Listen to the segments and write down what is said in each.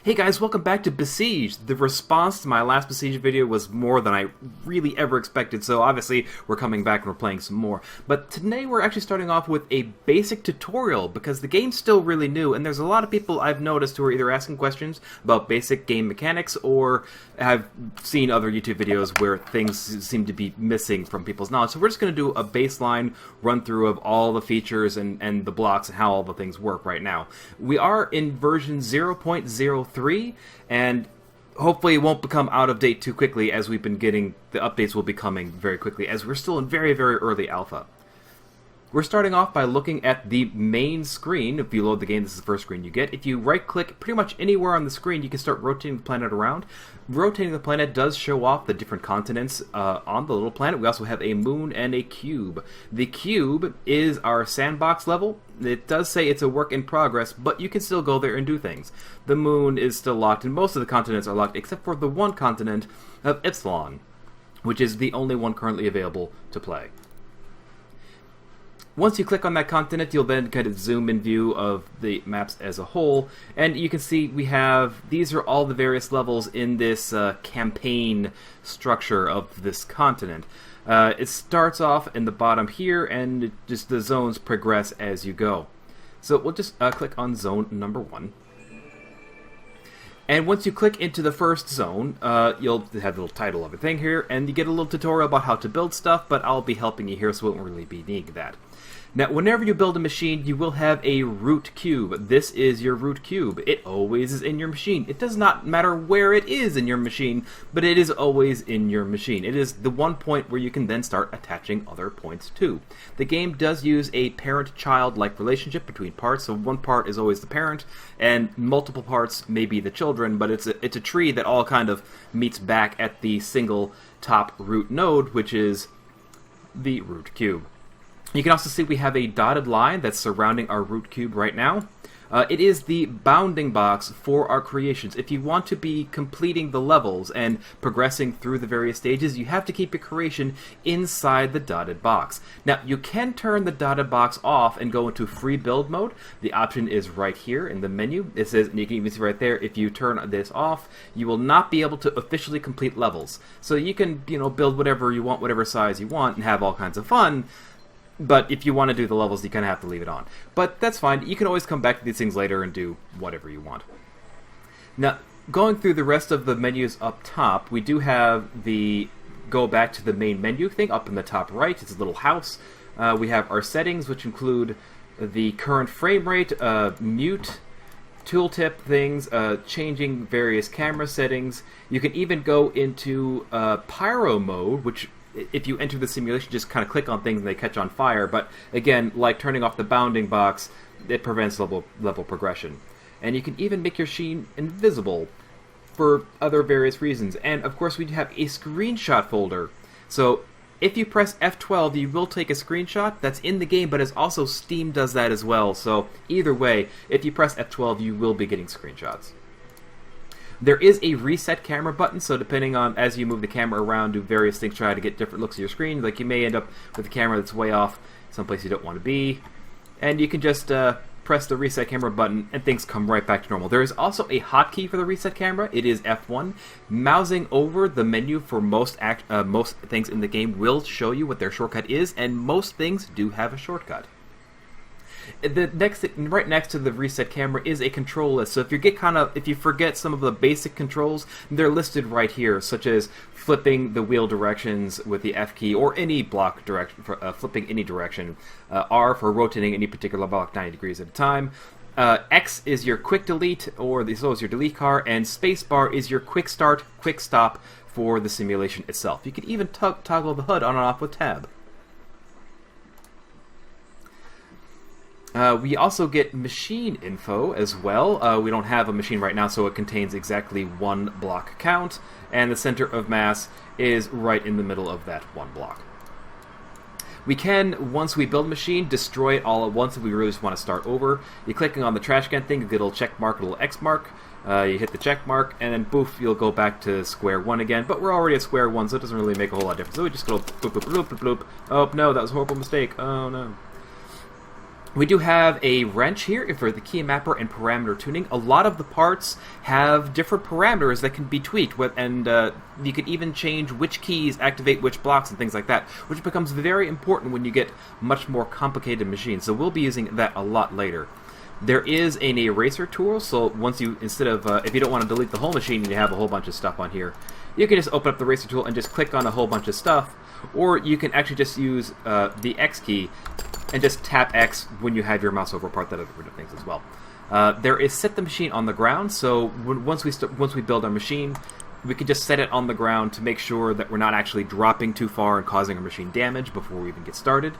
Hey guys, welcome back to Besiege. The response to my last Besiege video was more than I really ever expected, so obviously we're coming back and we're playing some more. But today we're actually starting off with a basic tutorial, because the game's still really new, and there's a lot of people I've noticed who are either asking questions about basic game mechanics, or have seen other YouTube videos where things seem to be missing from people's knowledge. So we're just going to do a baseline run-through of all the features and the blocks and how all the things work right now. We are in version 0.03, and hopefully it won't become out of date too quickly, as we've been getting the updates will be coming very quickly, as we're still in very early alpha. We're starting off by looking at the main screen. If you load the game, this is the first screen you get. If you right click pretty much anywhere on the screen, you can start rotating the planet around. Rotating the planet does show off the different continents on the little planet. We also have a moon and a cube. The cube is our sandbox level. It does say it's a work in progress, but you can still go there and do things. The moon is still locked, and most of the continents are locked, except for the one continent of Epsilon, which is the only one currently available to play. Once you click on that continent, you'll then kind of zoom in view of the maps as a whole, and you can see we have, these are all the various levels in this campaign structure of this continent. It starts off in the bottom here, and just the zones progress as you go. So we'll just click on zone number 1. And once you click into the first zone, you'll have the little title of a thing here, and you get a little tutorial about how to build stuff, but I'll be helping you here, so it won't really be needing that. Now, whenever you build a machine, you will have a root cube. This is your root cube. It always is in your machine. It does not matter where it is in your machine, but it is always in your machine. It is the one point where you can then start attaching other points to. The game does use a parent-child-like relationship between parts, so one part is always the parent, and multiple parts may be the children, but it's a tree that all kind of meets back at the single top root node, which is the root cube. You can also see we have a dotted line that's surrounding our root cube right now. It is the bounding box for our creations. If you want to be completing the levels and progressing through the various stages, you have to keep your creation inside the dotted box. Now, you can turn the dotted box off and go into free build mode. The option is right here in the menu. It says, and you can even see right there, if you turn this off, you will not be able to officially complete levels. So you can, build whatever you want, whatever size you want, and have all kinds of fun. But if you want to do the levels, you kind of have to leave it on. But that's fine. You can always come back to these things later and do whatever you want. Now, going through the rest of the menus up top, we do have the go back to the main menu thing up in the top right. It's a little house. We have our settings, which include the current frame rate, mute, tooltip things, changing various camera settings. You can even go into pyro mode, which if you enter the simulation, just kind of click on things and they catch on fire. But again, like turning off the bounding box, it prevents level progression. And you can even make your machine invisible for other various reasons. And of course, we have a screenshot folder. So if you press F12, you will take a screenshot. That's in the game, but as also Steam does that as well. So either way, if you press F12, you will be getting screenshots. There is a reset camera button, so depending on, as you move the camera around, do various things, try to get different looks of your screen. Like you may end up with a camera that's way off someplace you don't want to be. And you can just press the reset camera button and things come right back to normal. There is also a hotkey for the reset camera. It is F1. Mousing over the menu for most things in the game will show you what their shortcut is, and most things do have a shortcut. The next, right next to the reset camera, is a control list. So if you forget some of the basic controls, they're listed right here, such as flipping the wheel directions with the F key, or any block direction, flipping any direction. R for rotating any particular block 90 degrees at a time. X is your quick delete, or so is your delete car, and spacebar is your quick start, quick stop for the simulation itself. You can even toggle the HUD on and off with tab. We also get machine info as well. We don't have a machine right now, so it contains exactly one block count, and the center of mass is right in the middle of that one block. We can, once we build a machine, destroy it all at once if we really just want to start over. You're clicking on the trash can thing, you get a little check mark, a little X mark. You hit the check mark, and then poof, you'll go back to square one again. But we're already at square one, so it doesn't really make a whole lot of difference. So we just go bloop, bloop, bloop, bloop, bloop. Oh, no, that was a horrible mistake. Oh, no. We do have a wrench here for the key mapper and parameter tuning. A lot of the parts have different parameters that can be tweaked, and you can even change which keys activate which blocks and things like that, which becomes very important when you get much more complicated machines. So we'll be using that a lot later. There is an eraser tool, so once you, instead of, if you don't want to delete the whole machine and you have a whole bunch of stuff on here, you can just open up the eraser tool and just click on a whole bunch of stuff, or you can actually just use the X key and just tap X when you have your mouse over a part that other things as well. There is set the machine on the ground, so once we build our machine, we can just set it on the ground to make sure that we're not actually dropping too far and causing our machine damage before we even get started.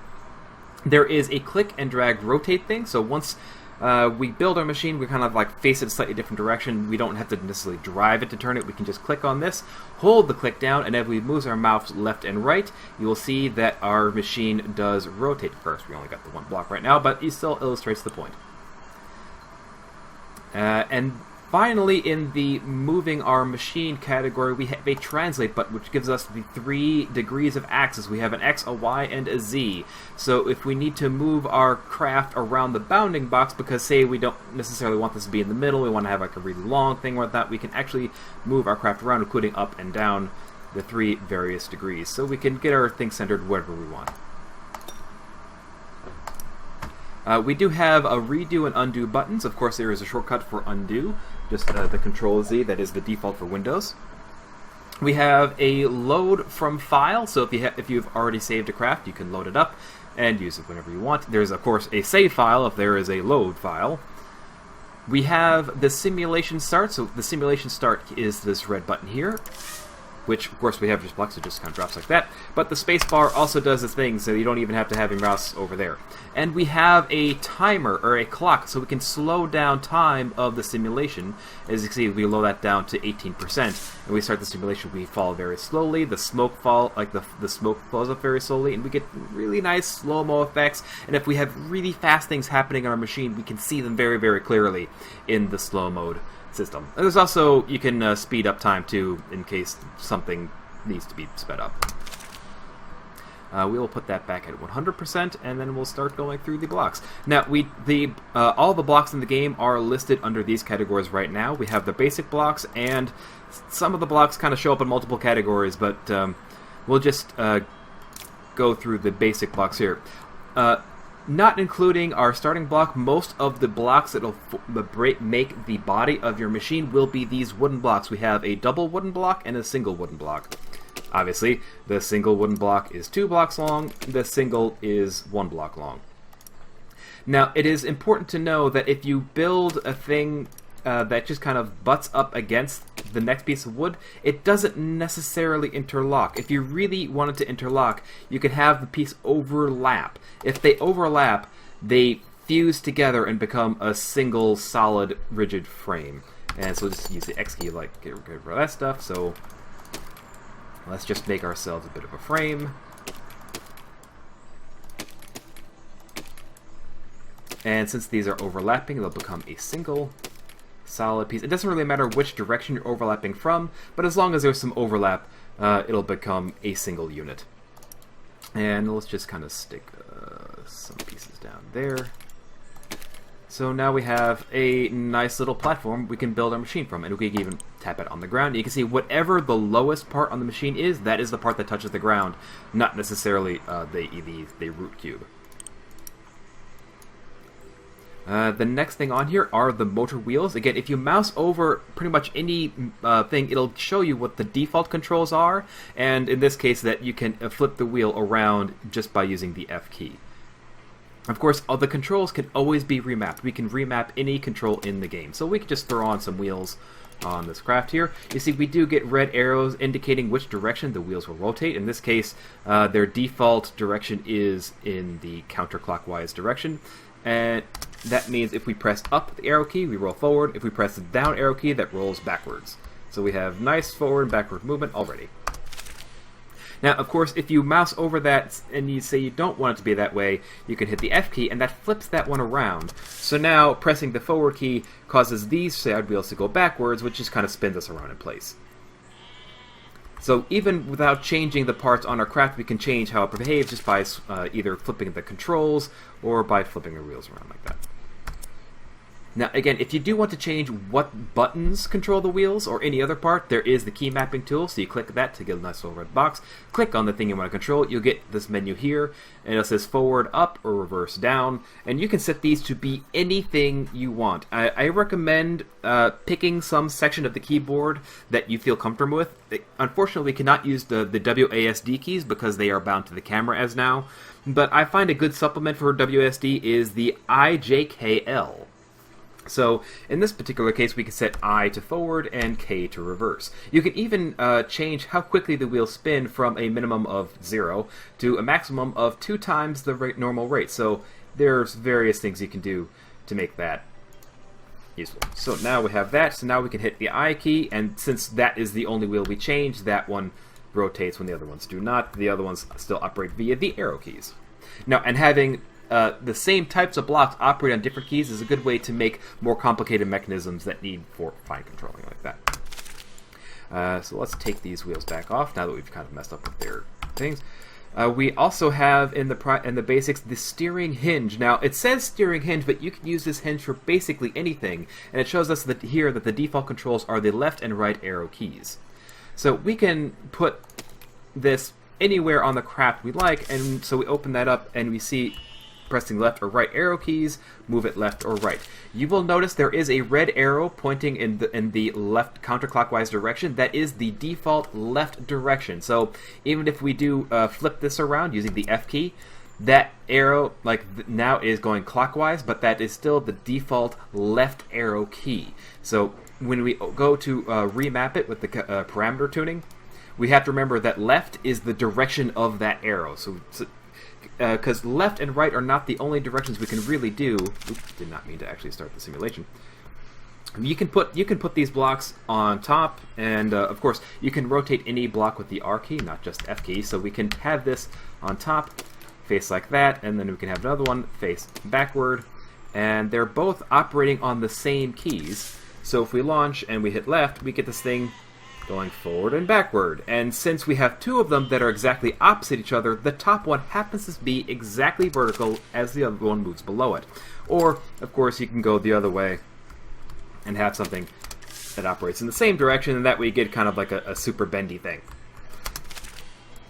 There is a click and drag rotate thing, so once we build our machine, we kind of like face it a slightly different direction. We don't have to necessarily drive it to turn it. We can just click on this, hold the click down, and as we move our mouse left and right, you will see that our machine does rotate. First, we only got the one block right now, but it still illustrates the point. And finally, in the moving our machine category, we have a translate button, which gives us the 3 degrees of axis. We have an X, a Y, and a Z. So if we need to move our craft around the bounding box, because say we don't necessarily want this to be in the middle, we want to have like a really long thing like that, we can actually move our craft around, including up and down the 3 various degrees. So we can get our thing centered wherever we want. We do have a redo and undo buttons. Of course, there is a shortcut for undo, just the Control Z, that is the default for Windows. We have a load from file, so if you've already saved a craft, you can load it up and use it whenever you want. There's, of course, a save file if there is a load file. We have the simulation start, so the simulation start is this red button here, which, of course, we have just blocks, so it just kind of drops like that. But the space bar also does this thing, so you don't even have to have your mouse over there. And we have a timer, or a clock, so we can slow down time of the simulation. As you can see, we lower that down to 18%. And we start the simulation, we fall very slowly. The smoke the smoke falls up very slowly, and we get really nice slow-mo effects. And if we have really fast things happening on our machine, we can see them very, very clearly in the slow mode system. And there's also, you can speed up time too in case something needs to be sped up. We will put that back at 100%, and then we'll start going through the blocks. Now, all the blocks in the game are listed under these categories right now. We have the basic blocks, and some of the blocks kind of show up in multiple categories, but we'll just go through the basic blocks here. Not including our starting block, most of the blocks that will make the body of your machine will be these wooden blocks. We have a double wooden block and a single wooden block. Obviously, the single wooden block is 2 blocks long, the single is 1 block long. Now, it is important to know that if you build a thing that just kind of butts up against the next piece of wood, it doesn't necessarily interlock. If you really wanted to interlock, you could have the piece overlap. If they overlap, they fuse together and become a single solid rigid frame. And so just use the X key, like get rid of that stuff. So let's just make ourselves a bit of a frame. And since these are overlapping, they'll become a single solid piece. It doesn't really matter which direction you're overlapping from, but as long as there's some overlap, it'll become a single unit. And let's just kind of stick some pieces down there. So now we have a nice little platform we can build our machine from, and we can even tap it on the ground. You can see whatever the lowest part on the machine is, that is the part that touches the ground, not necessarily the root cube. The next thing on here are the motor wheels. Again, if you mouse over pretty much any thing, it'll show you what the default controls are, and in this case that you can flip the wheel around just by using the F key. Of course, all the controls can always be remapped. We can remap any control in the game. So we can just throw on some wheels on this craft here. You see, we do get red arrows indicating which direction the wheels will rotate. In this case, their default direction is in the counterclockwise direction. And that means if we press up the arrow key, we roll forward. If we press the down arrow key, that rolls backwards. So we have nice forward and backward movement already. Now, of course, if you mouse over that and you say you don't want it to be that way, you can hit the F key, and that flips that one around. So now, pressing the forward key causes these side wheels to go backwards, which just kind of spins us around in place. So even without changing the parts on our craft, we can change how it behaves just by either flipping the controls or by flipping the wheels around like that. Now again, if you do want to change what buttons control the wheels or any other part, there is the key mapping tool, so you click that to get a nice little red box. Click on the thing you want to control, you'll get this menu here, and it says forward, up, or reverse, down, and you can set these to be anything you want. I recommend picking some section of the keyboard that you feel comfortable with. Unfortunately, we cannot use the WASD keys because they are bound to the camera as now, but I find a good supplement for WASD is the IJKL. So in this particular case, we can set I to forward and K to reverse. You can even change how quickly the wheels spin from a minimum of 0 to a maximum of 2 times the normal rate. So there's various things you can do to make that useful. So now we have that, so now we can hit the I key, and since that is the only wheel we change, that one rotates when the other ones do not. The other ones still operate via the arrow keys. Now, and having the same types of blocks operate on different keys is a good way to make more complicated mechanisms that need for fine controlling like that. So let's take these wheels back off now that we've kind of messed up with their things. We also have in the basics the steering hinge. Now it says steering hinge, but you can use this hinge for basically anything, and it shows us that here that the default controls are the left and right arrow keys. So we can put this anywhere on the craft we like, and so we open that up and we see pressing left or right arrow keys, move it left or right. You will notice there is a red arrow pointing in the left counterclockwise direction. That is the default left direction. So even if we do flip this around using the F key, that arrow now is going clockwise, but that is still the default left arrow key. So when we go to remap it with the parameter tuning, we have to remember that left is the direction of that arrow. So because left and right are not the only directions we can really do. Oops, did not mean to actually start the simulation. You can put these blocks on top, and of course you can rotate any block with the R key, not just F key. So we can have this on top, face like that, and then we can have another one face backward, and they're both operating on the same keys. So if we launch and we hit left, we get this thing going forward and backward. And since we have 2 of them that are exactly opposite each other, the top one happens to be exactly vertical as the other one moves below it. Or, of course, you can go the other way and have something that operates in the same direction, and that way you get kind of like a super bendy thing.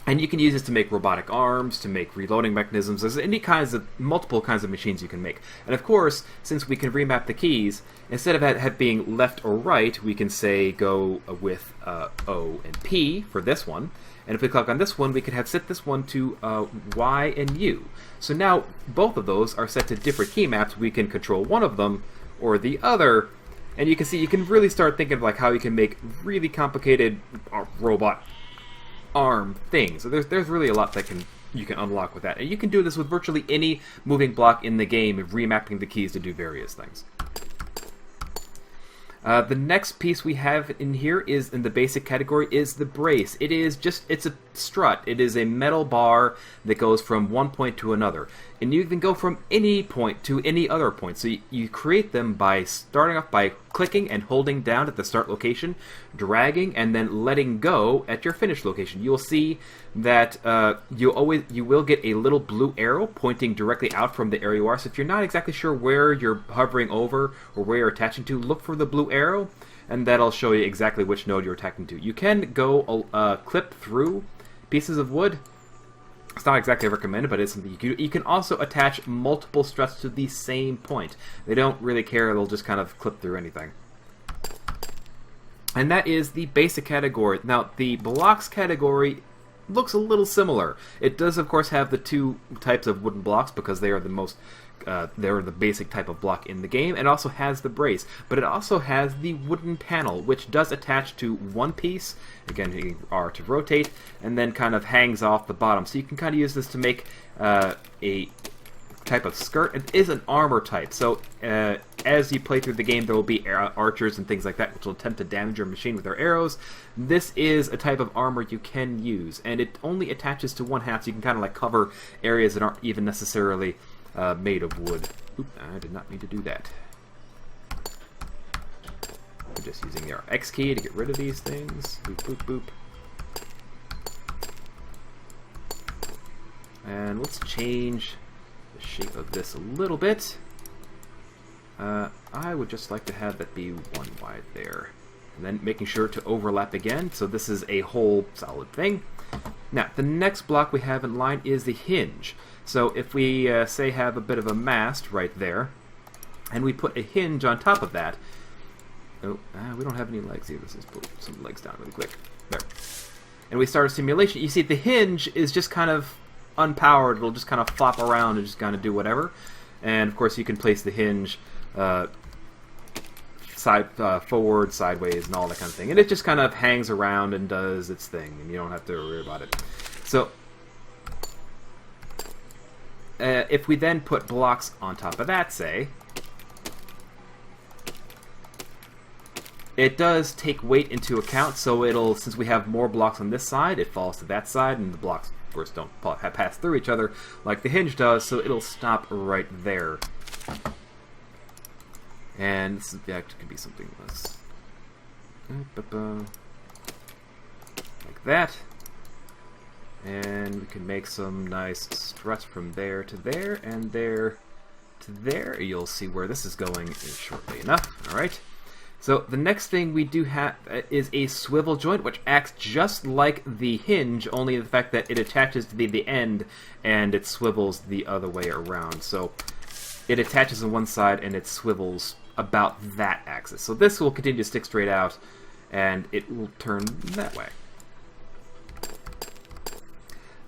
And you can use this to make robotic arms, to make reloading mechanisms. There's multiple kinds of machines you can make. And of course, since we can remap the keys, instead of being left or right, we can say go with O and P for this one. And if we click on this one, we could have set this one to Y and U. So now both of those are set to different key maps. We can control one of them or the other. And you can see, you can really start thinking of like how you can make really complicated robot arm things. So there's really a lot that you can unlock with that. And you can do this with virtually any moving block in the game, remapping the keys to do various things. The next piece we have in here is in the basic category is the brace. It's a strut. It is a metal bar that goes from one point to another. And you can go from any point to any other point. So you create them by starting off by clicking and holding down at the start location, dragging, and then letting go at your finish location. You'll see that you will get a little blue arrow pointing directly out from the area you are. So if you're not exactly sure where you're hovering over or where you're attaching to, look for the blue arrow, and that'll show you exactly which node you're attaching to. You can go clip through pieces of wood. It's not exactly recommended, but it's something you can do. You can also attach multiple struts to the same point. They don't really care, they'll just kind of clip through anything. And that is the basic category. Now, the blocks category looks a little similar. It does, of course, have the 2 types of wooden blocks because they are the most they're the basic type of block in the game. It also has the brace, but it also has the wooden panel, which does attach to one piece. Again, you R to rotate, and then kind of hangs off the bottom. So you can kind of use this to make a type of skirt. It is an armor type, so as you play through the game, there will be archers and things like that which will attempt to damage your machine with their arrows. This is a type of armor you can use, and it only attaches to one half, so you can kind of like cover areas that aren't even necessarily made of wood. Oop, I did not mean to do that. We're just using our X key to get rid of these things. Boop, boop, boop. And let's change the shape of this a little bit. I would just like to have that be 1 wide there. And then making sure to overlap again, so this is a whole solid thing. Now, the next block we have in line is the hinge. So if we, say, have a bit of a mast right there, and we put a hinge on top of that. Oh, we don't have any legs here. Let's just put some legs down really quick. There. And we start a simulation. You see, the hinge is just kind of unpowered. It'll just kind of flop around and just kind of do whatever. And, of course, you can place the hinge forward, sideways, and all that kind of thing. And it just kind of hangs around and does its thing, and you don't have to worry about it. So, if we then put blocks on top of that, say, it does take weight into account, so it'll, since we have more blocks on this side, it falls to that side, and the blocks, of course, don't pass through each other like the hinge does, so it'll stop right there. And this actually could be something less like that. And we can make some nice struts from there to there, and there to there. You'll see where this is going shortly enough. Alright. So the next thing we do have is a swivel joint, which acts just like the hinge, only the fact that it attaches to the end and it swivels the other way around. So it attaches on one side and it swivels about that axis. So this will continue to stick straight out and it will turn that way.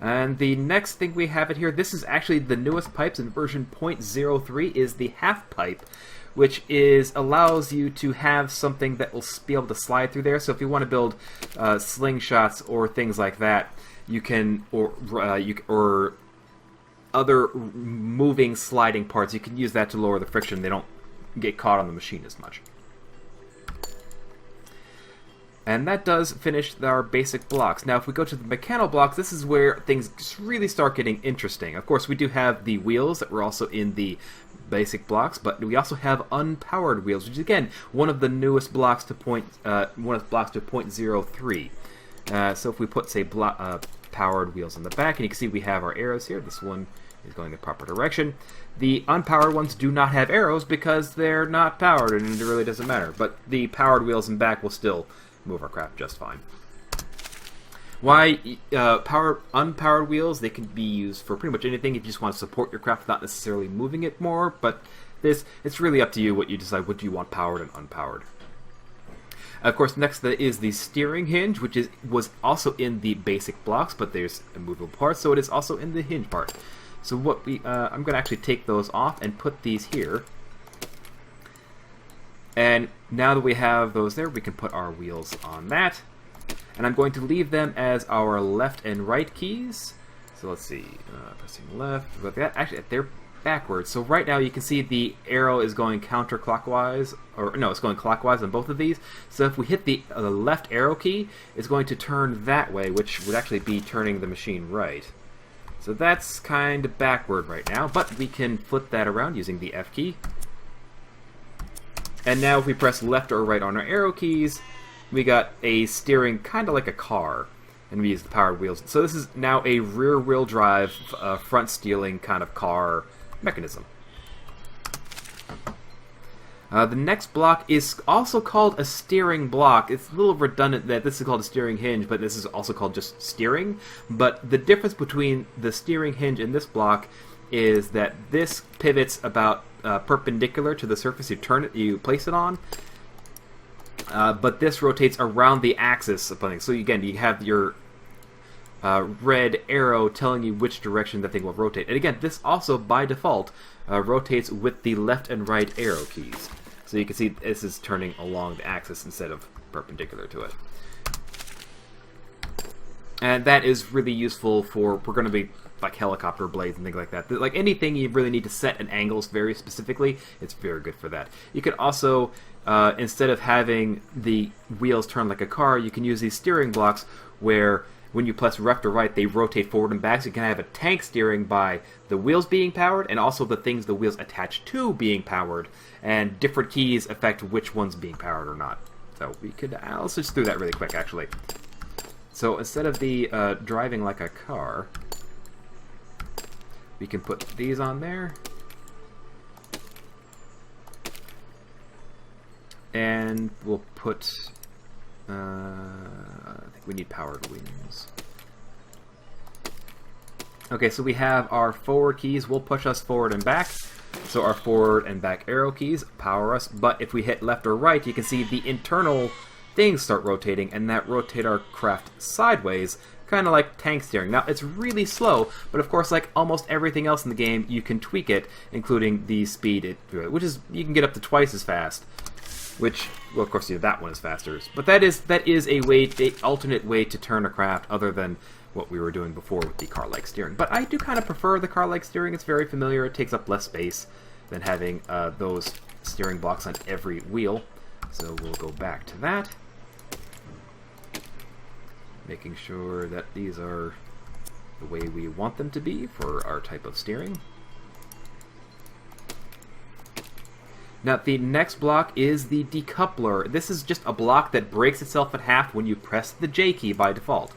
And the next thing we have it here, this is actually the newest pipes in version 0.03, is the half pipe, which allows you to have something that will be able to slide through there. So if you want to build slingshots or things like that, you can, or other moving, sliding parts, you can use that to lower the friction. They don't get caught on the machine as much. And that does finish our basic blocks. Now, if we go to the mechanical blocks, this is where things just really start getting interesting. Of course, we do have the wheels that were also in the basic blocks, but we also have unpowered wheels, which is again one of the newest blocks to 0.03. So if we put, say, powered wheels on the back, and you can see we have our arrows here. This one is going the proper direction. The unpowered ones do not have arrows because they're not powered, and it really doesn't matter. But the powered wheels in back will still move our craft just fine. Why unpowered wheels? They can be used for pretty much anything if you just want to support your craft without necessarily moving it more, but it's really up to you what you decide, what do you want powered and unpowered. Of course, next is the steering hinge, which was also in the basic blocks, but there's a movable part, so it is also in the hinge part. So what I'm going to actually take those off and put these here. And now that we have those there, we can put our wheels on that. And I'm going to leave them as our left and right keys. So let's see, pressing left, like that. Actually, they're backwards. So right now you can see the arrow is going counterclockwise, or no, it's going clockwise on both of these. So if we hit the left arrow key, it's going to turn that way, which would actually be turning the machine right. So that's kind of backward right now, but we can flip that around using the F key. And now if we press left or right on our arrow keys, we got a steering kind of like a car, and we use the powered wheels. So this is now a rear-wheel drive, front-stealing kind of car mechanism. The next block is also called a steering block. It's a little redundant that this is called a steering hinge, but this is also called just steering. But the difference between the steering hinge and this block is that this pivots about perpendicular to the surface you place it on, but this rotates around the axis of something. So again, you have your red arrow telling you which direction the thing will rotate. And again, this also by default rotates with the left and right arrow keys. So you can see this is turning along the axis instead of perpendicular to it. And that is really useful for, we're going to be like helicopter blades and things like that. Like anything you really need to set an angles very specifically, it's very good for that. You can also, instead of having the wheels turn like a car, you can use these steering blocks where when you press left or right, they rotate forward and back. So you can have a tank steering by the wheels being powered and also the things the wheels attach to being powered. And different keys affect which one's being powered or not. So we could, let's just do that really quick actually. So instead of the driving like a car, We can put these on there. And we'll put... I think we need powered wings. Okay, so we have our forward keys will push us forward and back. So our forward and back arrow keys power us, but if we hit left or right, you can see the internal things start rotating, and that rotate our craft sideways, kind of like tank steering. Now, it's really slow, but of course, like almost everything else in the game, you can tweak it, including the speed, which is, you can get up to twice as fast, which, well, of course, that one is faster. But that is a way, an alternate way to turn a craft other than what we were doing before with the car-like steering. But I do kind of prefer the car-like steering. It's very familiar. It takes up less space than having those steering blocks on every wheel. So we'll go back to that. Making sure that these are the way we want them to be for our type of steering. Now, the next block is the Decoupler. This is just a block that breaks itself in half when you press the J key by default.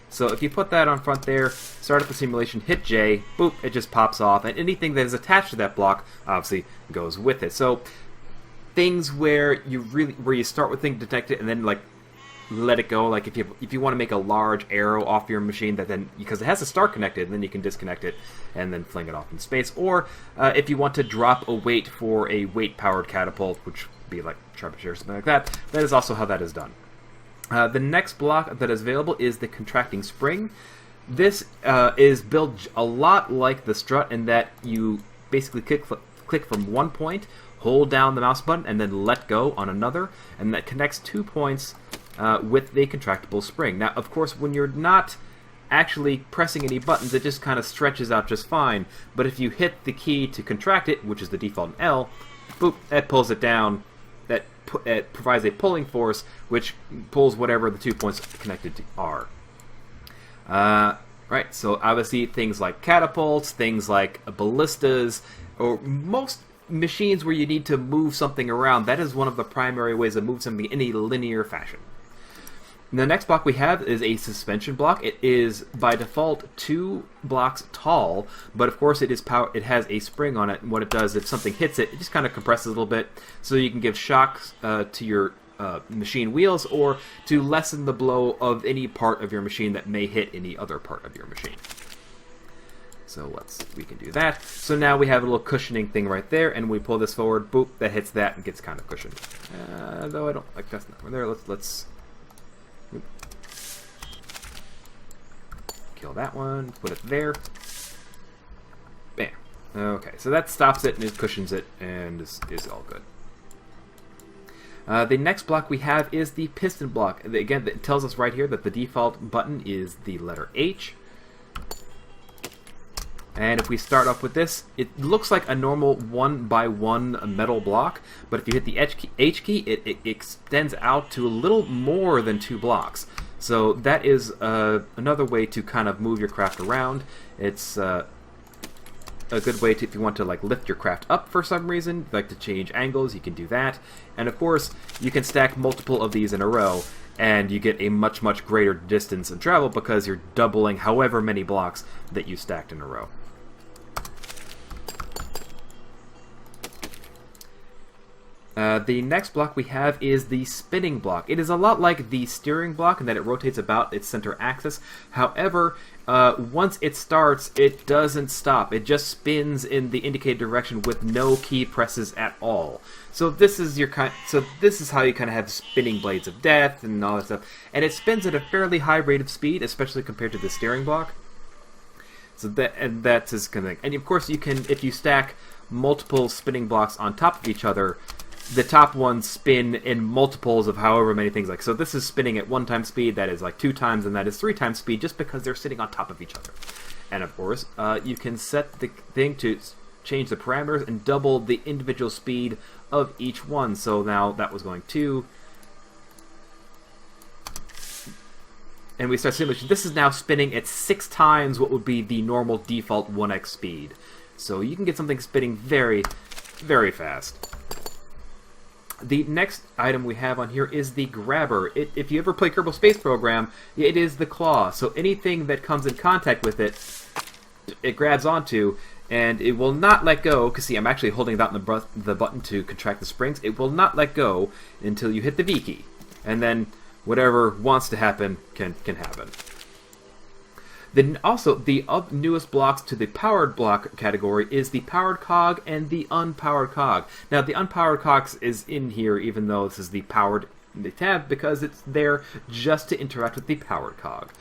So if you put that on front there, start up the simulation, hit J, boop, it just pops off, and anything that is attached to that block obviously goes with it. So things where you start with things detected and then like let it go, like if you want to make a large arrow off your machine that then, because it has to start connected, then you can disconnect it and then fling it off in space. Or if you want to drop a weight for a weight-powered catapult, which would be like trebuchet or something like that, that is also how that is done. The next block that is available is the contracting spring. This is built a lot like the strut in that you basically click from one point, hold down the mouse button, and then let go on another, and that connects 2 points with the contractible spring. Now, of course, when you're not actually pressing any buttons, it just kind of stretches out just fine, but if you hit the key to contract it, which is the default L, boop, that pulls it down. It provides a pulling force, which pulls whatever the 2 points connected to are. Right, so obviously things like catapults, things like ballistas, or most machines where you need to move something around, that is one of the primary ways to move something in a linear fashion. The next block we have is a suspension block. It is by default 2 blocks tall, but of course it has a spring on it, and what it does, if something hits it, it just kind of compresses a little bit, so you can give shocks to your machine wheels, or to lessen the blow of any part of your machine that may hit any other part of your machine. So we can do that. So now we have a little cushioning thing right there, and we pull this forward, boop, that hits that and gets kind of cushioned. Though I don't like that's not there. Let's kill that one, put it there. Bam. Okay, so that stops it and it cushions it and is all good. The next block we have is the piston block. Again, it tells us right here that the default button is the letter H. And if we start off with this, it looks like a normal 1x1 metal block, but if you hit the H key, it extends out to a little more than 2 blocks. So that is another way to kind of move your craft around. It's a good way to, if you want to like lift your craft up for some reason, like to change angles, you can do that. And of course, you can stack multiple of these in a row, and you get a much, much greater distance of travel because you're doubling however many blocks that you stacked in a row. The next block we have is the spinning block. It is a lot like the steering block in that it rotates about its center axis. However, once it starts, it doesn't stop. It just spins in the indicated direction with no key presses at all. So this is how you kind of have spinning blades of death and all that stuff. And it spins at a fairly high rate of speed, especially compared to the steering block. So that's his kind of thing. And of course, you can, if you stack multiple spinning blocks on top of each other, the top ones spin in multiples of however many things. Like, so this is spinning at 1 time speed, that is like 2 times, and that is 3 times speed, just because they're sitting on top of each other. And of course, you can set the thing to change the parameters and double the individual speed of each one. So now that was going 2. And we start simulation. This is now spinning at 6 times what would be the normal default 1x speed. So you can get something spinning very, very fast. The next item we have on here is the grabber. If you ever play Kerbal Space Program, it is the claw. So anything that comes in contact with it it grabs onto, and it will not let go, because see, I'm actually holding down the button to contract the springs. It will not let go until you hit the V key, and then whatever wants to happen can happen. Then also, the newest blocks to the Powered Block category is the Powered Cog and the Unpowered Cog. Now, the Unpowered Cog is in here, even though this is the Powered tab, because it's there just to interact with the Powered Cog.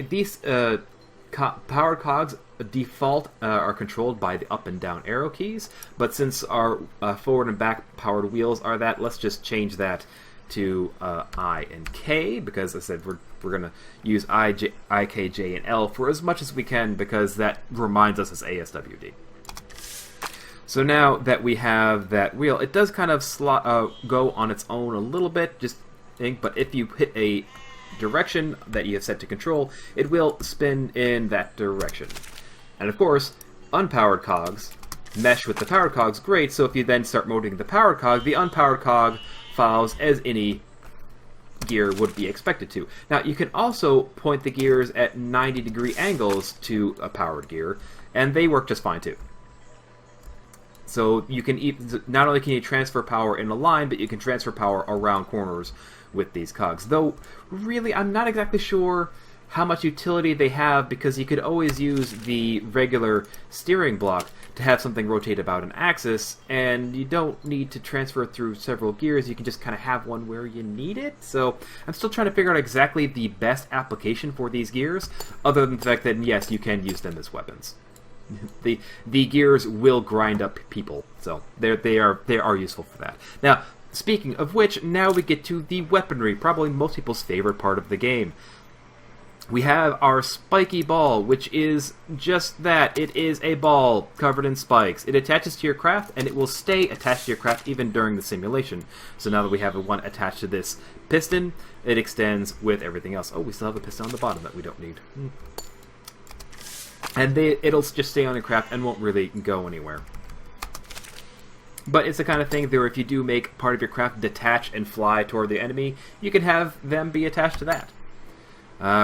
These Powered Cogs default are controlled by the up and down arrow keys, but since our forward and back powered wheels are that, let's just change that to I and K, because as I said, we're going to use I, K, J, and L for as much as we can, because that reminds us as ASWD. So now that we have that wheel, it does kind of go on its own a little bit, but if you hit a direction that you have set to control, it will spin in that direction. And of course, unpowered cogs mesh with the powered cogs great, so if you then start moding the powered cog, the unpowered cog follows as any gear would be expected to. Now, you can also point the gears at 90-degree angles to a powered gear, and they work just fine too. So you can not only can you transfer power in a line, but you can transfer power around corners with these cogs. Though, really, I'm not exactly sure how much utility they have, because you could always use the regular steering block to have something rotate about an axis, and you don't need to transfer through several gears. You can just kind of have one where you need it. So I'm still trying to figure out exactly the best application for these gears, other than the fact that, yes, you can use them as weapons. The gears will grind up people, so they are useful for that. Now, speaking of which, now we get to the weaponry, probably most people's favorite part of the game. We have our Spiky Ball, which is just that. It is a ball covered in spikes. It attaches to your craft, and it will stay attached to your craft even during the simulation. So now that we have one attached to this piston, it extends with everything else. Oh, we still have a piston on the bottom that we don't need. And it'll just stay on your craft and won't really go anywhere. But it's the kind of thing that if you do make part of your craft detach and fly toward the enemy, you can have them be attached to that.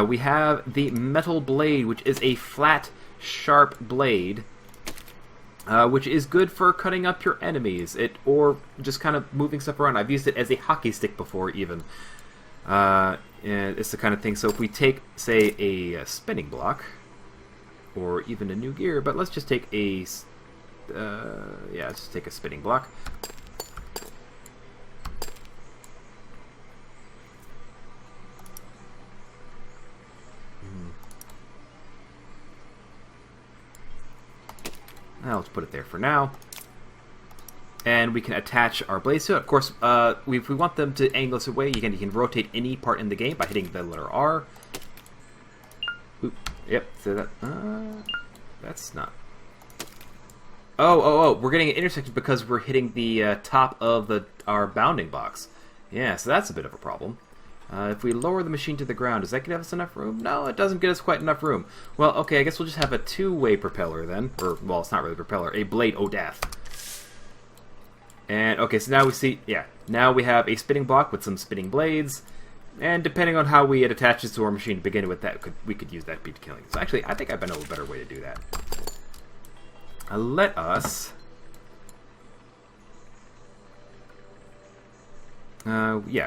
We have the Metal Blade, which is a flat, sharp blade, which is good for cutting up your enemies, or just kind of moving stuff around. I've used it as a hockey stick before, even. And it's the kind of thing, so if we take, say, a spinning block, or even a new gear, but let's just take a, let's just take a spinning block. Now let's put it there for now. And we can attach our blades to it. Of course, if we want them to angle us away, you can rotate any part in the game by hitting the letter R. Oop, yep, so that, that's not... Oh, we're getting an intersection because we're hitting the top of our bounding box. Yeah, so that's a bit of a problem. If we lower the machine to the ground, does that give us enough room? No, it doesn't get us quite enough room. Well, okay, I guess we'll just have a two-way propeller then. Or, well, it's not really a propeller, a blade O'Death. And, okay, so now we see, now we have a spinning block with some spinning blades. And depending on how we attach this to our machine to begin with, we could use that beat killing. So actually, I think I know a better way to do that. Let us...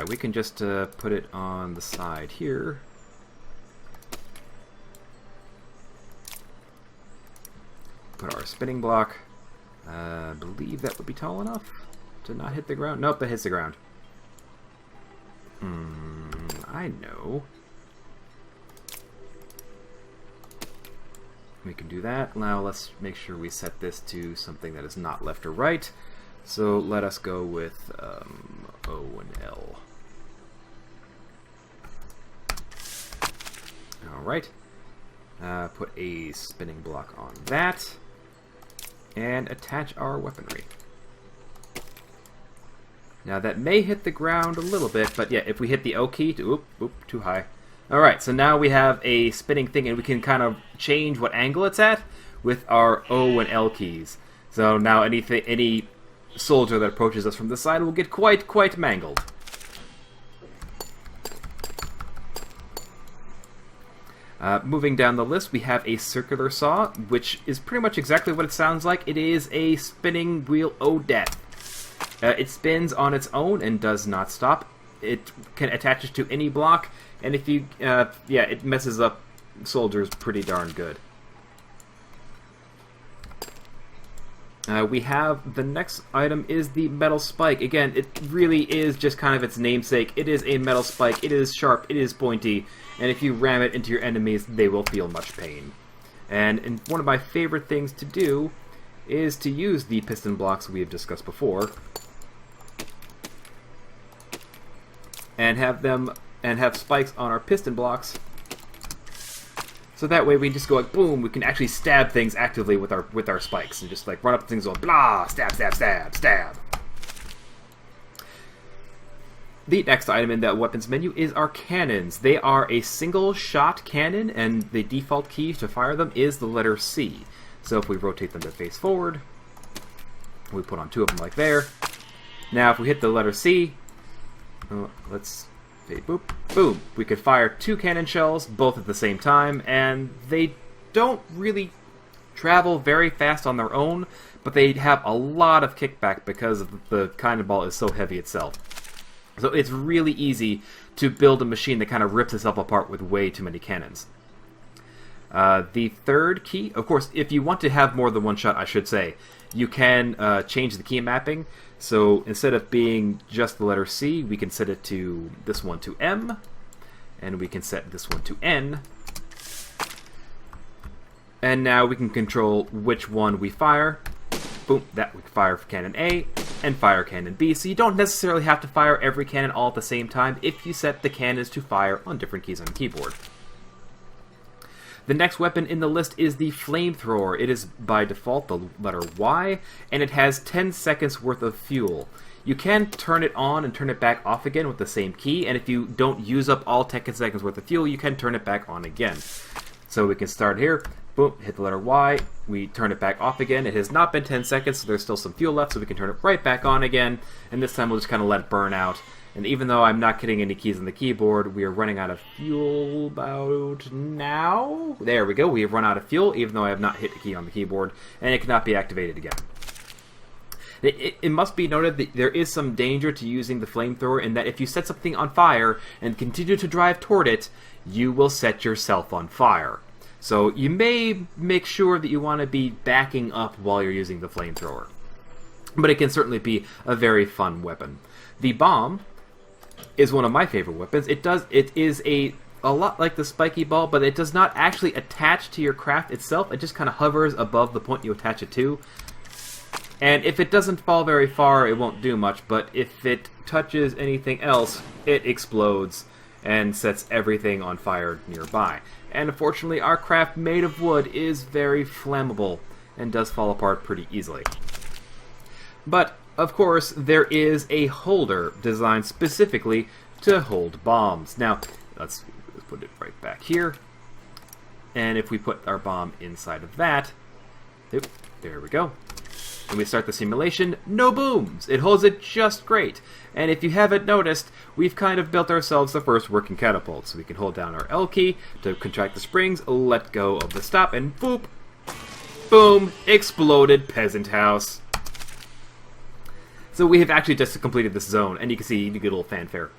we can just put it on the side here. Put our spinning block. I believe that would be tall enough to not hit the ground. Nope, that hits the ground. I know. We can do that. Now let's make sure we set this to something that is not left or right. So let us go with O and L. Alright. Put a spinning block on that. And attach our weaponry. Now that may hit the ground a little bit, but yeah, if we hit the O key, too high. Alright, so now we have a spinning thing, and we can kind of change what angle it's at with our O and L keys. So now any soldier that approaches us from the side will get quite mangled. Moving down the list, we have a circular saw, which is pretty much exactly what it sounds like. It is a spinning wheel o' death. It spins on its own and does not stop. It can attaches to any block, and if you, it messes up soldiers pretty darn good. We have the next item is the metal spike. Again, it really is just kind of its namesake. It is a metal spike. It is sharp. It is pointy. And if you ram it into your enemies, they will feel much pain. And one of my favorite things to do is to use the piston blocks we have discussed before, and have spikes on our piston blocks. So that way we can just go like boom, we can actually stab things actively with our spikes and just like run up to things and go blah, stab, stab, stab, stab. The next item in that weapons menu is our cannons. They are a single shot cannon, and the default key to fire them is the letter C. So if we rotate them to face forward, we put on 2 of them like there. Now if we hit the letter C, let's boop, boom. We could fire 2 cannon shells, both at the same time, and they don't really travel very fast on their own, but they have a lot of kickback because the cannonball is so heavy itself. So it's really easy to build a machine that kind of rips itself apart with way too many cannons. The third key, of course, if you want to have more than one shot, I should say, you can change the key mapping. So instead of being just the letter C, we can set it to this one to M, and we can set this one to N. And now we can control which one we fire. Boom, that we fire for cannon A, and fire cannon B. So you don't necessarily have to fire every cannon all at the same time if you set the cannons to fire on different keys on the keyboard. The next weapon in the list is the Flamethrower. It is by default the letter Y, and it has 10 seconds worth of fuel. You can turn it on and turn it back off again with the same key, and if you don't use up all 10 seconds worth of fuel, you can turn it back on again. So we can start here, boom, hit the letter Y, we turn it back off again. It has not been 10 seconds, so there's still some fuel left, so we can turn it right back on again, and this time we'll just kind of let it burn out. And even though I'm not hitting any keys on the keyboard, we are running out of fuel about now. There we go. We have run out of fuel, even though I have not hit a key on the keyboard, and it cannot be activated again. It must be noted that there is some danger to using the Flamethrower in that if you set something on fire and continue to drive toward it, you will set yourself on fire. So you may make sure that you want to be backing up while you're using the Flamethrower. But it can certainly be a very fun weapon. The bomb is one of my favorite weapons. It is a lot like the Spiky Ball, but it does not actually attach to your craft itself. It just kind of hovers above the point you attach it to. And if it doesn't fall very far, it won't do much, but if it touches anything else, it explodes and sets everything on fire nearby. And unfortunately, our craft made of wood is very flammable and does fall apart pretty easily. But of course, there is a holder designed specifically to hold bombs. Now, let's put it right back here. And if we put our bomb inside of that, there we go. When we start the simulation, no booms. It holds it just great. And if you haven't noticed, we've kind of built ourselves the first working catapult. So we can hold down our L key to contract the springs, let go of the stop, and boop, boom, exploded peasant house. So we have actually just completed this zone, and you can see you get a little fanfare.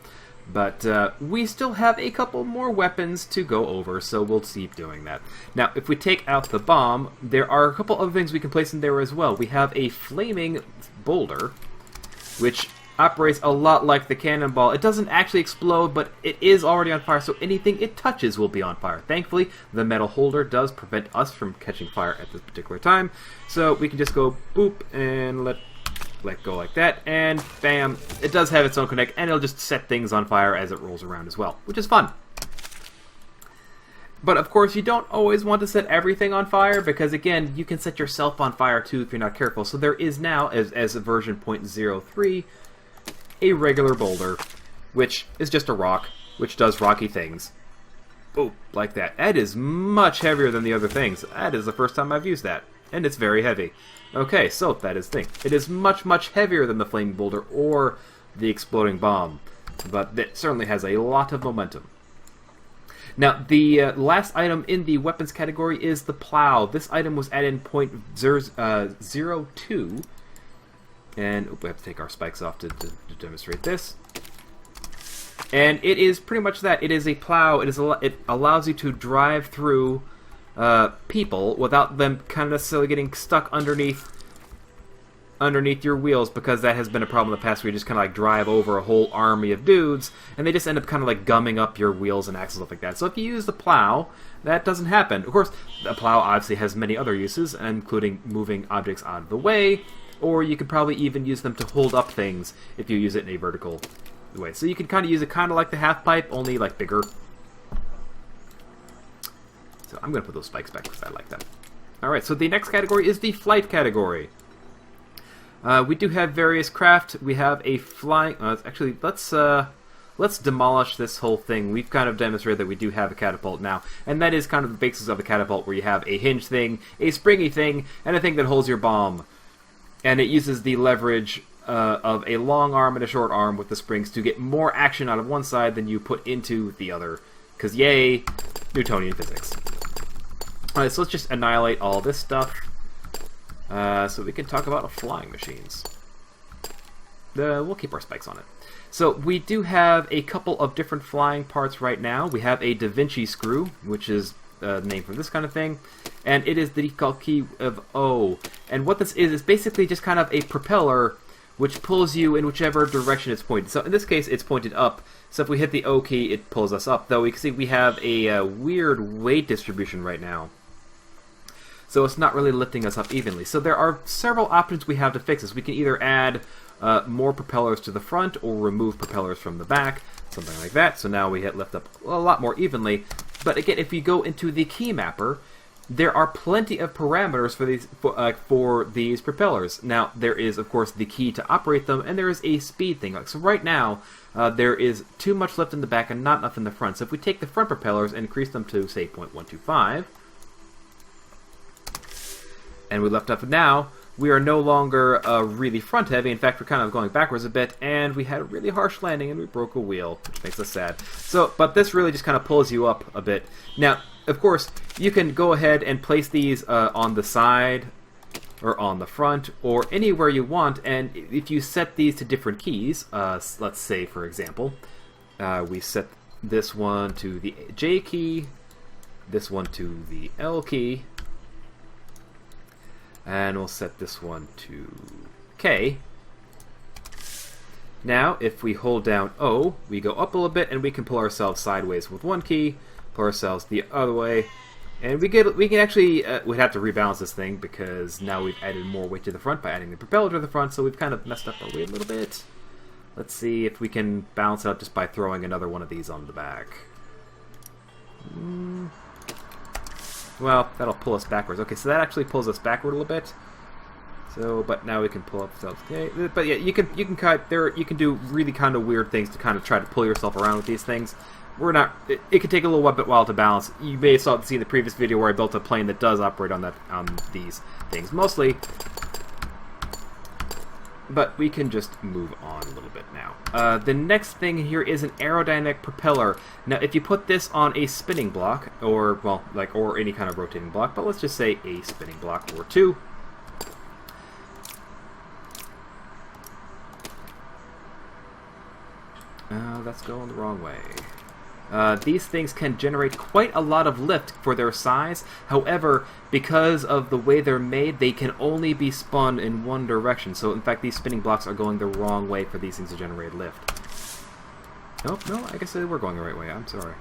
But we still have a couple more weapons to go over, so we'll keep doing that. Now, if we take out the bomb, there are a couple other things we can place in there as well. We have a flaming boulder, which operates a lot like the cannonball. It doesn't actually explode, but it is already on fire, so anything it touches will be on fire. Thankfully, the metal holder does prevent us from catching fire at this particular time, so we can just go boop and let go like that, and bam, it does have its own connect, and it'll just set things on fire as it rolls around as well, which is fun. But of course, you don't always want to set everything on fire, because again, you can set yourself on fire too if you're not careful. So there is now, as a version 0.03, a regular boulder, which is just a rock, which does rocky things. Boop, like that. That is much heavier than the other things. That is the first time I've used that, and it's very heavy. Okay, so that is the thing. It is much, much heavier than the flaming boulder or the exploding bomb, but it certainly has a lot of momentum. Now, the last item in the weapons category is the Plow. This item was added in .02, and we have to take our spikes off to demonstrate this. And it is pretty much that. It is a plow. It allows you to drive through people without them kind of necessarily getting stuck underneath your wheels, because that has been a problem in the past where you just kind of like drive over a whole army of dudes and they just end up kind of like gumming up your wheels and axles, stuff like that. So if you use the Plow, that doesn't happen. Of course, the Plow obviously has many other uses, including moving objects out of the way, or you could probably even use them to hold up things if you use it in a vertical way. So you can kind of use it kind of like the half pipe, only like bigger. So I'm going to put those spikes back because I like them. Alright, so the next category is the flight category. We do have various craft. We have a flying... actually, let's demolish this whole thing. We've kind of demonstrated that we do have a catapult now. And that is kind of the basis of the catapult, where you have a hinge thing, a springy thing, and a thing that holds your bomb. And it uses the leverage of a long arm and a short arm with the springs to get more action out of one side than you put into the other. Because yay, Newtonian physics. Alright, so let's just annihilate all this stuff. So we can talk about flying machines. We'll keep our spikes on it. So we do have a couple of different flying parts right now. We have a Da Vinci screw, which is the name for this kind of thing, and it is the default key of O. And what this is basically just kind of a propeller which pulls you in whichever direction it's pointed. So in this case, it's pointed up. So if we hit the O key, it pulls us up. Though we can see we have a weird weight distribution right now. So it's not really lifting us up evenly. So there are several options we have to fix this. We can either add more propellers to the front or remove propellers from the back, something like that. So now we hit lift up a lot more evenly. But again, if we go into the key mapper, there are plenty of parameters for these propellers. Now, there is, of course, the key to operate them, and there is a speed thing. So right now, there is too much lift in the back and not enough in the front. So if we take the front propellers and increase them to, say, 0.125, and we left up now, we are no longer really front heavy. In fact, we're kind of going backwards a bit, and we had a really harsh landing and we broke a wheel, which makes us sad. So, but this really just kind of pulls you up a bit. Now, of course, you can go ahead and place these on the side or on the front or anywhere you want, and if you set these to different keys, let's say, for example, we set this one to the J key, this one to the L key, and we'll set this one to K. Now, if we hold down O, we go up a little bit, and we can pull ourselves sideways with one key, pull ourselves the other way, and we can actually, we'd have to rebalance this thing, because now we've added more weight to the front by adding the propeller to the front, so we've kind of messed up our weight a little bit. Let's see if we can balance it out just by throwing another one of these on the back. Well, that'll pull us backwards. Okay, so that actually pulls us backward a little bit. So, but now we can pull up ourselves. Okay, but yeah, you can cut there. You can do really kind of weird things to kind of try to pull yourself around with these things. We're not. It can take a little bit while to balance. You may have seen the previous video where I built a plane that does operate on these things mostly. But we can just move on a little bit now. The next thing here is an aerodynamic propeller. Now, if you put this on a spinning block, or well, or any kind of rotating block, but let's just say a spinning block or two. That's going the wrong way. These things can generate quite a lot of lift for their size. However, because of the way they're made, they can only be spun in one direction. So, in fact, these spinning blocks are going the wrong way for these things to generate lift. Oh, no, I guess they were going the right way. I'm sorry.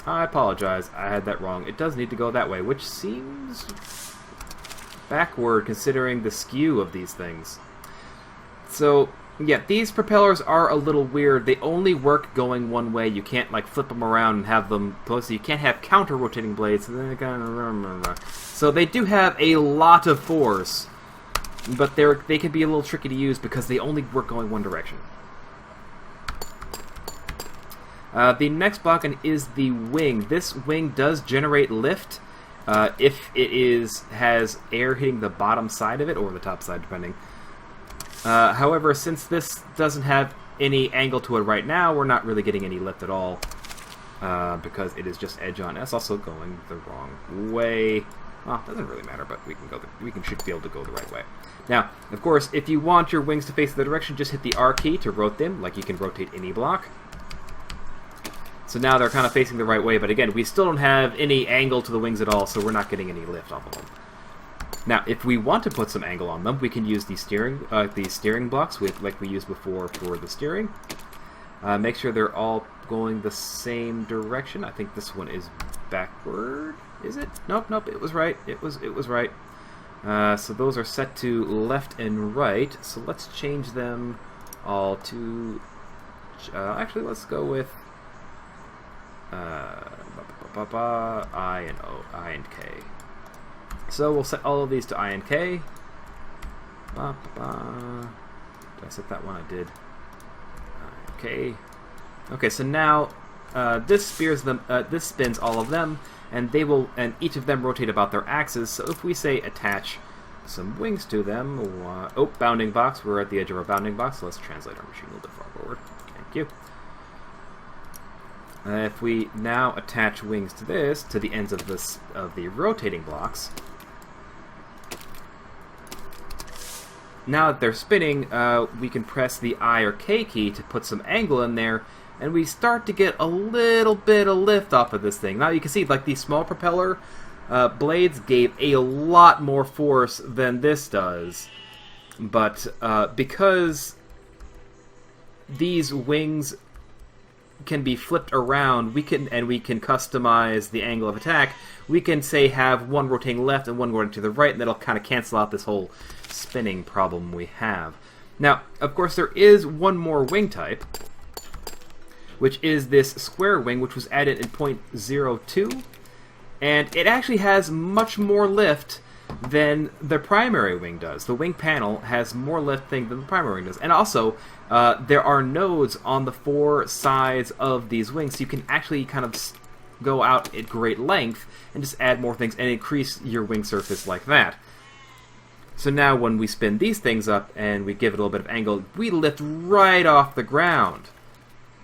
I apologize. I had that wrong. It does need to go that way, which seems backward considering the skew of these things. So, yeah, these propellers are a little weird. They only work going one way. You can't like flip them around and have them close. So you can't have counter-rotating blades. So they do have a lot of force, but they can be a little tricky to use because they only work going one direction. The next block is the wing. This wing does generate lift if it has air hitting the bottom side of it or the top side, depending. However, since this doesn't have any angle to it right now, we're not really getting any lift at all. because it is just edge on. It's also going the wrong way. Well, doesn't really matter, but should be able to go the right way. Now, of course, if you want your wings to face the direction, just hit the R key to rotate them, like you can rotate any block. So now they're kind of facing the right way, but again, we still don't have any angle to the wings at all, so we're not getting any lift off of them. Now, if we want to put some angle on them, we can use these steering blocks like we used before for the steering. Make sure they're all going the same direction. I think this one is backward. Is it? Nope. It was right. It was right. So those are set to left and right. So let's change them all to. Actually, let's go with I and O, I and K. So we'll set all of these to I and K. Did I set that one? I did. Okay. Okay. So now this spins all of them, and each of them rotate about their axis. So if we say attach some wings to them, bounding box. We're at the edge of our bounding box. So let's translate our machine a little bit far forward. Thank you. If we now attach wings to this, to the ends of the rotating blocks, now that they're spinning, we can press the I or K key to put some angle in there, and we start to get a little bit of lift off of this thing. Now you can see, like, these small propeller blades gave a lot more force than this does, but because these wings can be flipped around, we can customize the angle of attack. We can say have one rotating left and one going to the right, and that'll kind of cancel out this whole spinning problem we have. Now, of course, there is one more wing type, which is this square wing, which was added in 0.02, and it actually has much more lift than the primary wing does. The wing panel has more lift thing than the primary wing does. And also, there are nodes on the four sides of these wings, so you can actually kind of go out at great length and just add more things and increase your wing surface like that. So now when we spin these things up and we give it a little bit of angle, we lift right off the ground.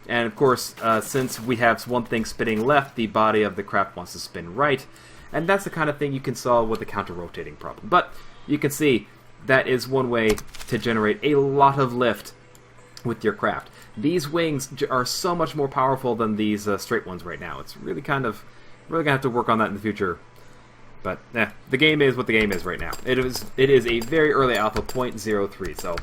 And of course, since we have one thing spinning left, the body of the craft wants to spin right. And that's the kind of thing you can solve with the counter-rotating problem. But you can see that is one way to generate a lot of lift with your craft. These wings are so much more powerful than these straight ones right now. It's really going to have to work on that in the future. But the game is what the game is right now. It is a very early alpha 0.03, so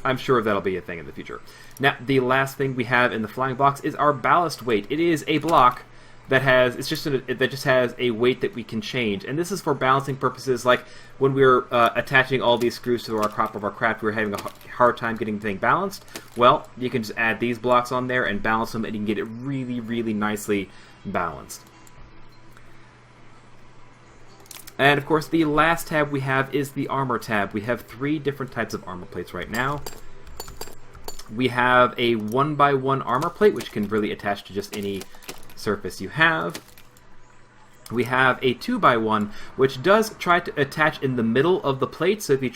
I'm sure that'll be a thing in the future. Now, the last thing we have in the flying box is our ballast weight. It is a block that just has a weight that we can change, and this is for balancing purposes. Like when we're attaching all these screws to our top of our craft, we're having a hard time getting the thing balanced. Well, you can just add these blocks on there and balance them, and you can get it really, really nicely balanced. And of course, the last tab we have is the armor tab. We have 3 different types of armor plates right now. We have a 1x1 armor plate, which can really attach to just any surface you have. We have a 2x1, which does try to attach in the middle of the plate. So if you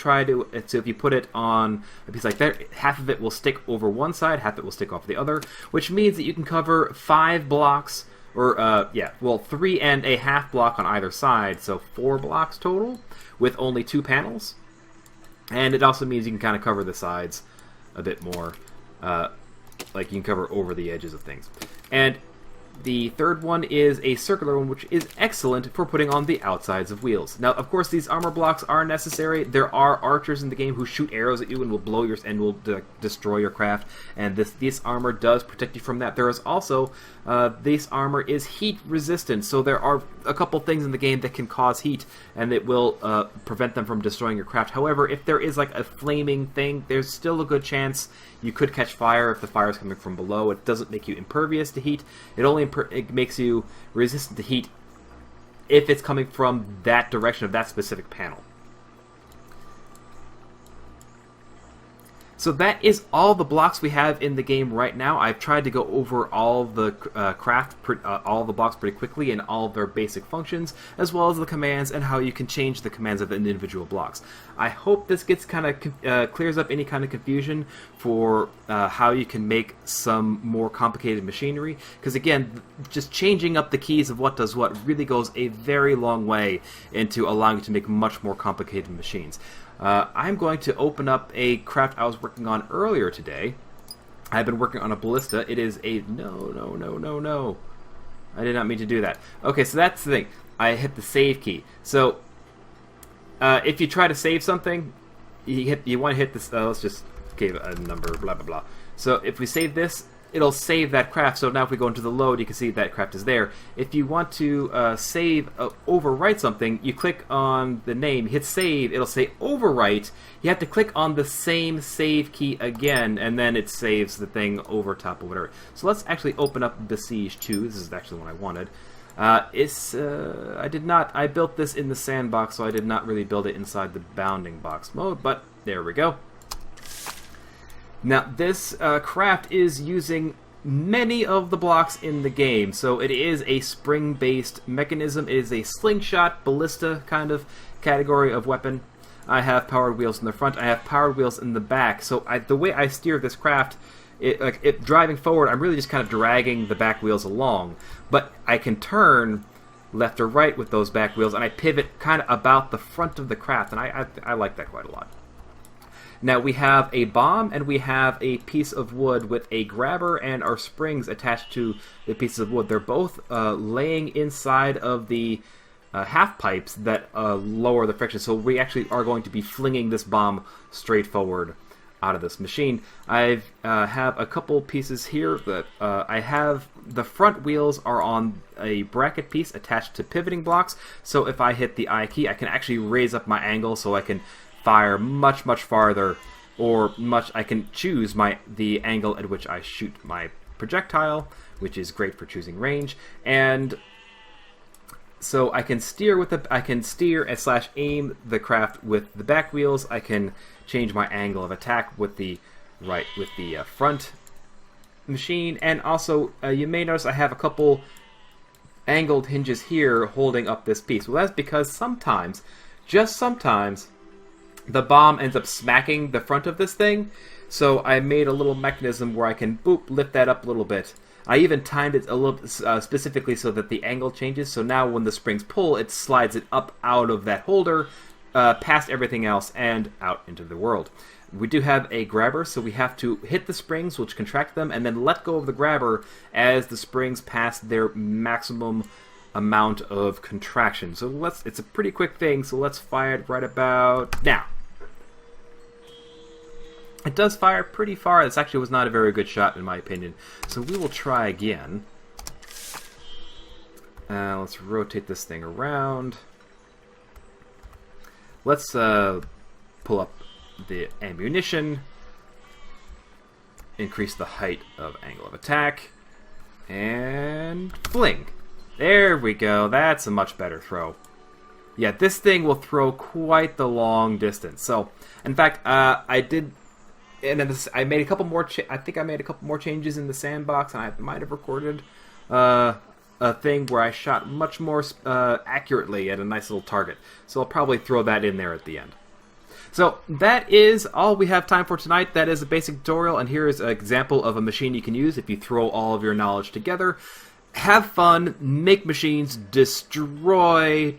put it on a piece like that, half of it will stick over one side, half of it will stick off the other, which means that you can cover 5 blocks, or 3.5 block on either side, so 4 blocks total with only 2 panels. And it also means you can kind of cover the sides a bit more, like you can cover over the edges of things. And the third one is a circular one, which is excellent for putting on the outsides of wheels. Now, of course, these armor blocks are necessary. There are archers in the game who shoot arrows at you and will blow your and will destroy your craft. And this armor does protect you from that. There is also this armor is heat resistant, so there are a couple things in the game that can cause heat, and it will prevent them from destroying your craft. However, if there is like a flaming thing, there's still a good chance you could catch fire if the fire is coming from below. It doesn't make you impervious to heat. It makes you resistant to heat if it's coming from that direction of that specific panel. So that is all the blocks we have in the game right now. I've tried to go over all the all the blocks pretty quickly and all their basic functions, as well as the commands and how you can change the commands of the individual blocks. I hope this gets kind of clears up any kind of confusion for how you can make some more complicated machinery. Because again, just changing up the keys of what does what really goes a very long way into allowing you to make much more complicated machines. I'm going to open up a craft I was working on earlier today. I've been working on a ballista. It is a... No. I did not mean to do that. Okay, so that's the thing. I hit the save key. So, if you try to save something, you want to hit this... let's just give a number, blah, blah, blah. So, if we save this, it'll save that craft. So now if we go into the load, you can see that craft is there. If you want to overwrite something, you click on the name, hit save, it'll say overwrite. You have to click on the same save key again, and then it saves the thing over top or whatever. So let's actually open up Besiege 2. This is actually what I wanted. I built this in the sandbox, so I did not really build it inside the bounding box mode, but there we go. Now, this craft is using many of the blocks in the game, so it is a spring-based mechanism. It is a slingshot, ballista kind of category of weapon. I have powered wheels in the front. I have powered wheels in the back. So the way I steer this craft, driving forward, I'm really just kind of dragging the back wheels along. But I can turn left or right with those back wheels, and I pivot kind of about the front of the craft, and I like that quite a lot. Now we have a bomb and we have a piece of wood with a grabber and our springs attached to the pieces of wood. They're both laying inside of the half pipes that lower the friction. So we actually are going to be flinging this bomb straight forward out of this machine. I have a couple pieces here that I have. The front wheels are on a bracket piece attached to pivoting blocks. So if I hit the I key, I can actually raise up my angle so I can fire much farther, or I can choose the angle at which I shoot my projectile, which is great for choosing range. And so I can steer / aim the craft with the back wheels. I can change my angle of attack with the front machine, and also you may notice I have a couple angled hinges here holding up this piece. Well, that's because sometimes, just sometimes, the bomb ends up smacking the front of this thing, so I made a little mechanism where I can lift that up a little bit. I even timed it a little specifically so that the angle changes, so now when the springs pull, it slides it up out of that holder, past everything else, and out into the world. We do have a grabber, so we have to hit the springs, which contract them, and then let go of the grabber as the springs pass their maximum amount of contraction. So it's a pretty quick thing, so let's fire it right about now. It does fire pretty far. This actually was not a very good shot in my opinion. So we will try again. Let's rotate this thing around. Let's pull up the ammunition. Increase the height of angle of attack. And fling. There we go. That's a much better throw. Yeah, this thing will throw quite the long distance. So, in fact, I made a couple more. I think I made a couple more changes in the sandbox, and I might have recorded a thing where I shot much more accurately at a nice little target. So I'll probably throw that in there at the end. So that is all we have time for tonight. That is a basic tutorial, and here is an example of a machine you can use if you throw all of your knowledge together. Have fun, make machines, destroy.